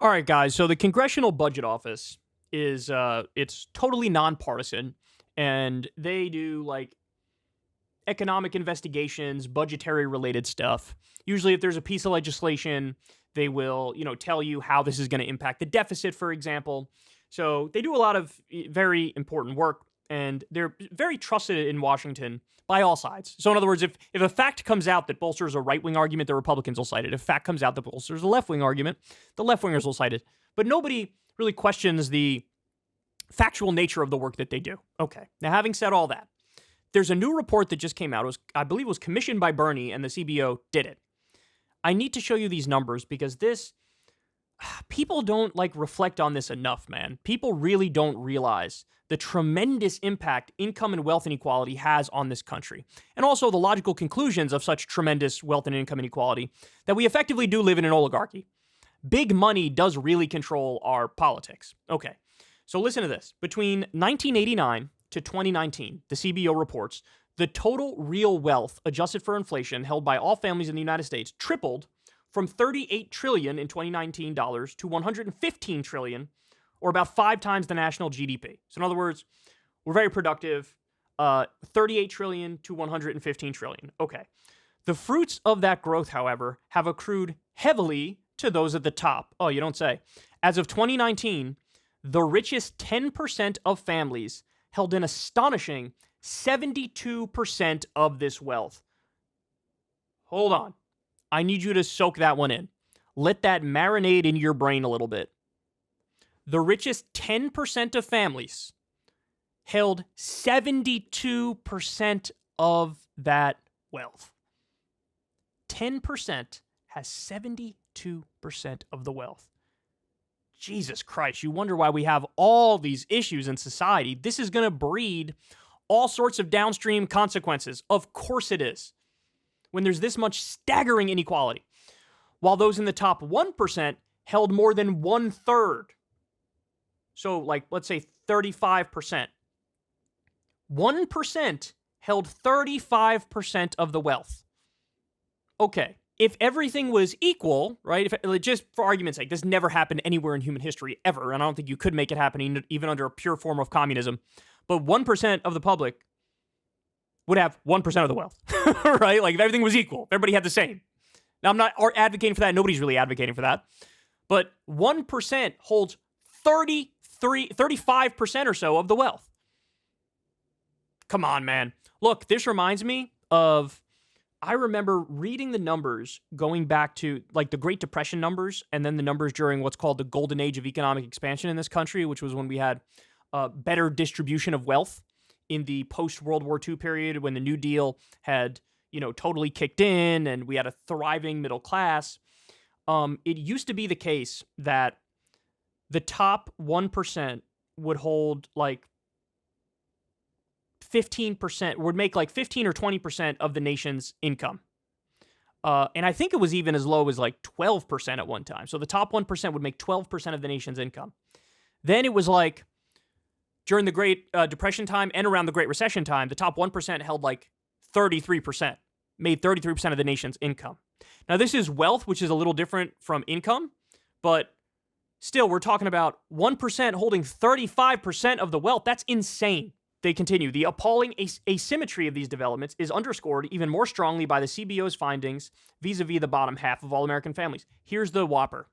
All right, guys. So the Congressional Budget Office is it's totally nonpartisan, and they do like economic investigations, budgetary related stuff. Usually, if there's a piece of legislation, they will tell you how this is going to impact the deficit, for example. So they do a lot of very important work, and they're very trusted in Washington by all sides. So in other words, if a fact comes out that bolsters a right-wing argument, the Republicans will cite it. If a fact comes out that bolsters a left-wing argument, the left-wingers will cite it. But nobody really questions the factual nature of the work that they do. Okay. Now, having said all that, there's a new report that just came out. I believe it was commissioned by Bernie, and the CBO did it. I need to show you these numbers because people don't reflect on this enough, man. People really don't realize the tremendous impact income and wealth inequality has on this country. And also the logical conclusions of such tremendous wealth and income inequality that we effectively do live in an oligarchy. Big money does really control our politics. Okay, so listen to this. Between 1989 to 2019, the CBO reports, the total real wealth adjusted for inflation held by all families in the United States tripled from $38 trillion in 2019 dollars to $115 trillion, or about 5 times the national GDP. So in other words, we're very productive, 38 trillion to 115 trillion. Okay. The fruits of that growth, however, have accrued heavily to those at the top. Oh, you don't say. As of 2019, the richest 10% of families held an astonishing 72% of this wealth. Hold on. I need you to soak that one in. Let that marinate in your brain a little bit. The richest 10% of families held 72% of that wealth. 10% has 72% of the wealth. Jesus Christ, you wonder why we have all these issues in society. This is going to breed all sorts of downstream consequences. Of course it is. When there's this much staggering inequality, while those in the top 1% held more than 1/3. So, let's say 35%. 1% held 35% of the wealth. Okay, if everything was equal, right, just for argument's sake, this never happened anywhere in human history ever, and I don't think you could make it happen even under a pure form of communism, but 1% of the public would have 1% of the wealth, right? If everything was equal, if everybody had the same. Now, I'm not advocating for that. Nobody's really advocating for that. But 1% holds 35% or so of the wealth. Come on, man. Look, this reminds me of, I remember reading the numbers going back to the Great Depression numbers, and then the numbers during what's called the golden age of economic expansion in this country, which was when we had better distribution of wealth in the post-World War II period, when the New Deal had, totally kicked in and we had a thriving middle class. It used to be the case that the top 1% would hold 15%, would make 15 or 20% of the nation's income. And I think it was even as low as 12% at one time. So the top 1% would make 12% of the nation's income. Then it was during the Great Depression time and around the Great Recession time, the top 1% held 33%, made 33% of the nation's income. Now, this is wealth, which is a little different from income, but still, we're talking about 1% holding 35% of the wealth. That's insane. They continue. The appalling asymmetry of these developments is underscored even more strongly by the CBO's findings vis-a-vis the bottom half of all American families. Here's the whopper.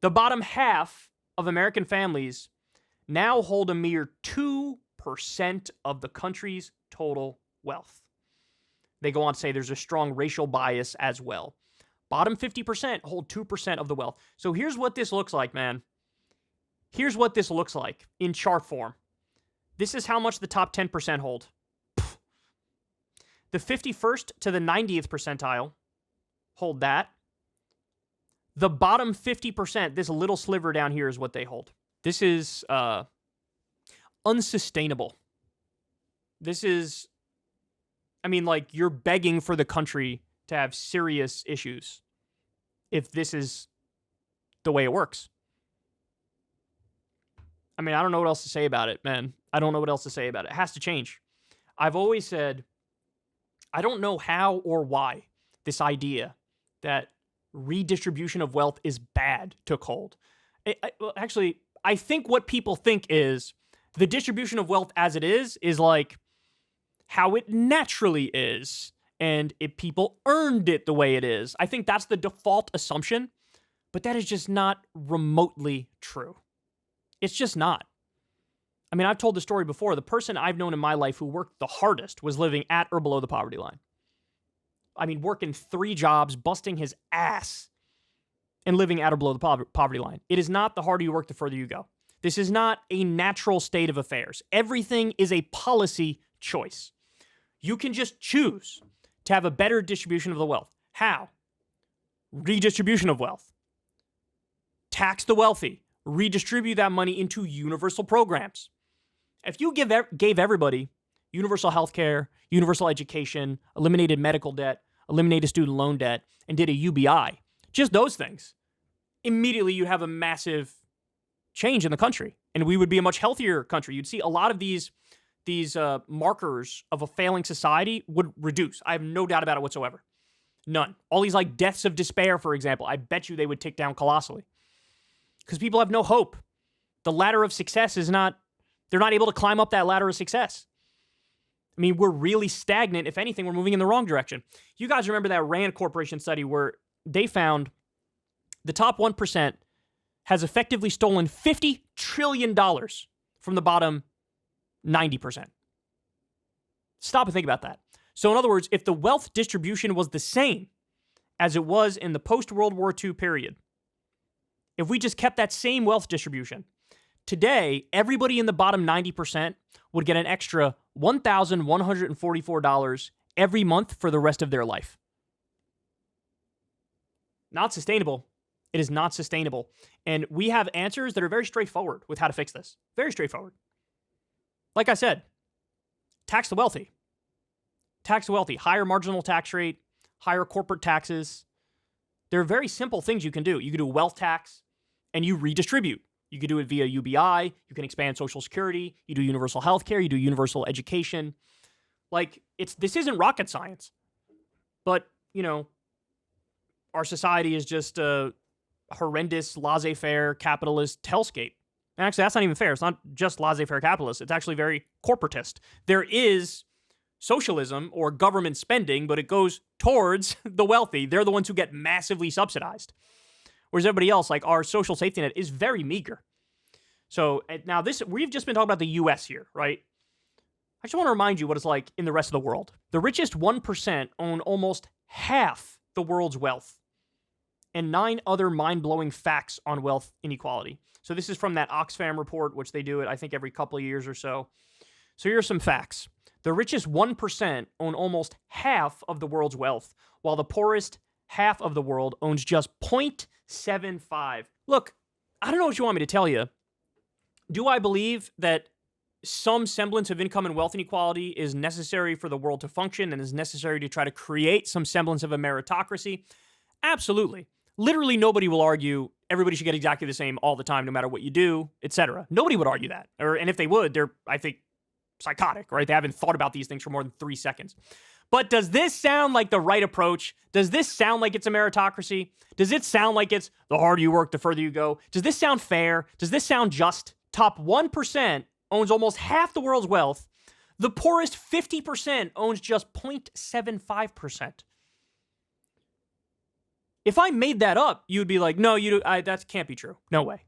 The bottom half of American families now hold a mere 2% of the country's total wealth. They go on to say there's a strong racial bias as well. Bottom 50% hold 2% of the wealth. So here's what this looks like, man. Here's what this looks like in chart form. This is how much the top 10% hold. The 51st to the 90th percentile hold that. The bottom 50%, this little sliver down here, is what they hold. This is unsustainable. This is, you're begging for the country to have serious issues if this is the way it works. I don't know what else to say about it, man. I don't know what else to say about it. It has to change. I've always said, I don't know how or why this idea that redistribution of wealth is bad took hold. Well, actually, I think what people think is the distribution of wealth as it is like how it naturally is. And if people earned it the way it is. I think that's the default assumption, but that is just not remotely true. It's just not. I mean, I've told the story before. The person I've known in my life who worked the hardest was living at or below the poverty line. I mean, working 3 jobs, busting his ass, and living at or below the poverty line. It is not the harder you work, the further you go. This is not a natural state of affairs. Everything is a policy choice. You can just choose to have a better distribution of the wealth. How? Redistribution of wealth. Tax the wealthy. Redistribute that money into universal programs. If you gave everybody universal health care, universal education, eliminated medical debt, eliminated student loan debt, and did a UBI, just those things, immediately you'd have a massive change in the country, and we would be a much healthier country. You'd see a lot of these markers of a failing society would reduce. I have no doubt about it whatsoever. None. All these like deaths of despair, for example, I bet you they would tick down colossally. Because people have no hope. The ladder of success they're not able to climb up that ladder of success. I mean, we're really stagnant. If anything, we're moving in the wrong direction. You guys remember that Rand Corporation study where they found the top 1% has effectively stolen $50 trillion from the bottom 90%. Stop and think about that. So in other words, if the wealth distribution was the same as it was in the post-World War II period, if we just kept that same wealth distribution, today, everybody in the bottom 90% would get an extra $1,144 every month for the rest of their life. Not sustainable. It is not sustainable. And we have answers that are very straightforward with how to fix this. Very straightforward. Like I said, tax the wealthy. Tax the wealthy. Higher marginal tax rate, higher corporate taxes. There are very simple things you can do. You can do a wealth tax and you redistribute. You can do it via UBI. You can expand Social Security. You do universal health care. You do universal education. Like, this isn't rocket science. But, our society is just a horrendous, laissez-faire, capitalist hellscape. And actually, that's not even fair. It's not just laissez-faire capitalist. It's actually very corporatist. There is socialism or government spending, but it goes towards the wealthy. They're the ones who get massively subsidized. Whereas everybody else, like our social safety net, is very meager. So now we've just been talking about the U.S. here, right? I just want to remind you what it's like in the rest of the world. The richest 1% own almost half the world's wealth, and 9 other mind-blowing facts on wealth inequality. So this is from that Oxfam report, which they do it, I think, every couple of years or so. So here are some facts. The richest 1% own almost half of the world's wealth, while the poorest half of the world owns just 0.75. Look, I don't know what you want me to tell you. Do I believe that some semblance of income and wealth inequality is necessary for the world to function and is necessary to try to create some semblance of a meritocracy? Absolutely. Literally nobody will argue everybody should get exactly the same all the time, no matter what you do, etc. Nobody would argue that. And if they would, they're, I think, psychotic, right? They haven't thought about these things for more than 3 seconds. But does this sound like the right approach? Does this sound like it's a meritocracy? Does it sound like it's the harder you work, the further you go? Does this sound fair? Does this sound just? Top 1% owns almost half the world's wealth. The poorest 50% owns just 0.75%. If I made that up, you'd be like, no, that can't be true. No way.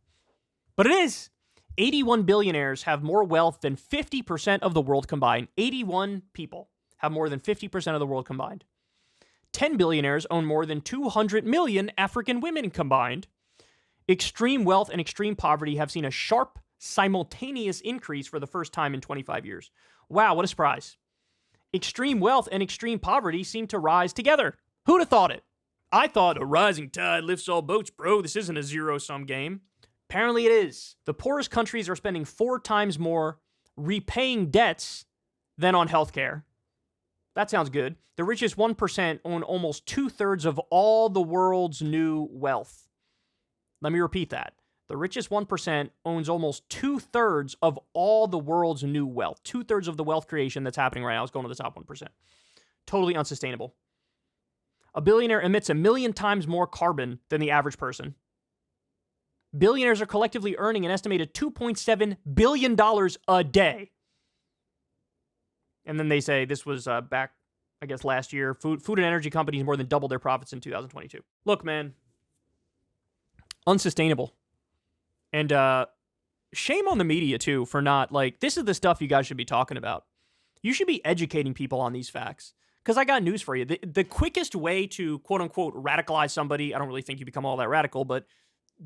But it is. 81 billionaires have more wealth than 50% of the world combined. 81 people have more than 50% of the world combined. 10 billionaires own more than 200 million African women combined. Extreme wealth and extreme poverty have seen a sharp, simultaneous increase for the first time in 25 years. Wow, what a surprise. Extreme wealth and extreme poverty seem to rise together. Who'd have thought it? I thought a rising tide lifts all boats, bro. This isn't a zero-sum game. Apparently it is. The poorest countries are spending 4 times more repaying debts than on healthcare. That sounds good. The richest 1% own almost 2/3 of all the world's new wealth. Let me repeat that. The richest 1% owns almost 2/3 of all the world's new wealth. 2/3 of the wealth creation that's happening right now is going to the top 1%. Totally unsustainable. A billionaire emits 1 million times more carbon than the average person. Billionaires are collectively earning an estimated $2.7 billion a day. And then they say this was back, I guess, last year. Food and energy companies more than doubled their profits in 2022. Look, man, unsustainable. And shame on the media, too, for not, like, this is the stuff you guys should be talking about. You should be educating people on these facts. Because I got news for you. The quickest way to, quote-unquote, radicalize somebody, I don't really think you become all that radical, but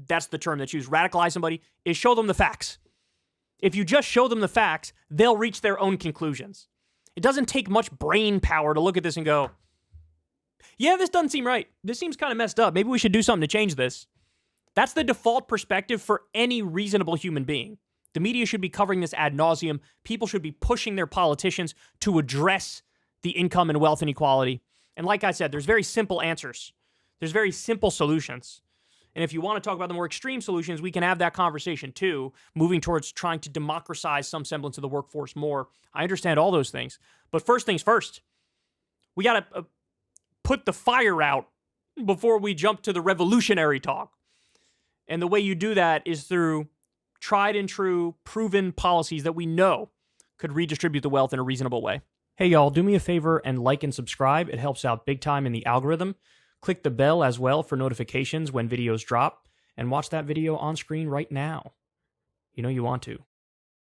that's the term that's used, radicalize somebody, is show them the facts. If you just show them the facts, they'll reach their own conclusions. It doesn't take much brain power to look at this and go, yeah, this doesn't seem right. This seems kind of messed up. Maybe we should do something to change this. That's the default perspective for any reasonable human being. The media should be covering this ad nauseum. People should be pushing their politicians to address the income and wealth inequality. And like I said, there's very simple answers. There's very simple solutions. And if you want to talk about the more extreme solutions, we can have that conversation too, moving towards trying to democratize some semblance of the workforce more. I understand all those things. But first things first, we got to put the fire out before we jump to the revolutionary talk. And the way you do that is through tried and true, proven policies that we know could redistribute the wealth in a reasonable way. Hey, y'all, do me a favor and like and subscribe. It helps out big time in the algorithm. Click the bell as well for notifications when videos drop, and watch that video on screen right now. You know you want to.